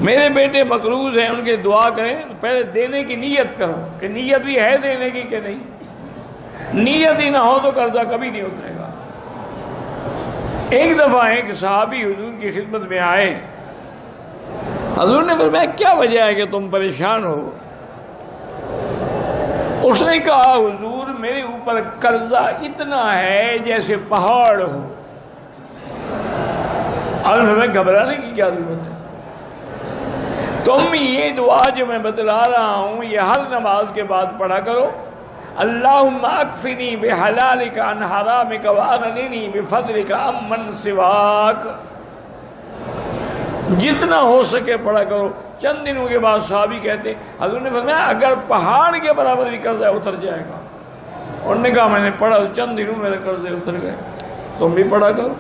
میرے بیٹے مقروض ہیں، ان کے دعا کریں تو پہلے دینے کی نیت کرو کہ نیت بھی ہے دینے کی کہ نہیں۔ نیت ہی نہ ہو تو قرضہ کبھی نہیں اترے گا۔ ایک دفعہ ایک صحابی حضور کی خدمت میں آئے، حضور نے فرمایا کیا وجہ ہے کہ تم پریشان ہو؟ اس نے کہا حضور میرے اوپر قرضہ اتنا ہے جیسے پہاڑ ہو۔ اور ہمیں گھبرانے کی کیا ضرورت ہے؟ تم یہ دعا جو میں بتلا رہا ہوں یہ ہر نماز کے بعد پڑھا کرو، اللہم اکفنی بحلالک عن حرامک واغننی بفضلک عمن سواک، جتنا ہو سکے پڑھا کرو۔ چند دنوں کے بعد صحابی کہتے حضور نے فرمایا اگر پہاڑ کے برابر بھی قرضہ اتر جائے گا۔ انہوں نے کہا میں نے پڑھا چند دنوں میرے قرضے اتر گئے، تم بھی پڑھا کرو۔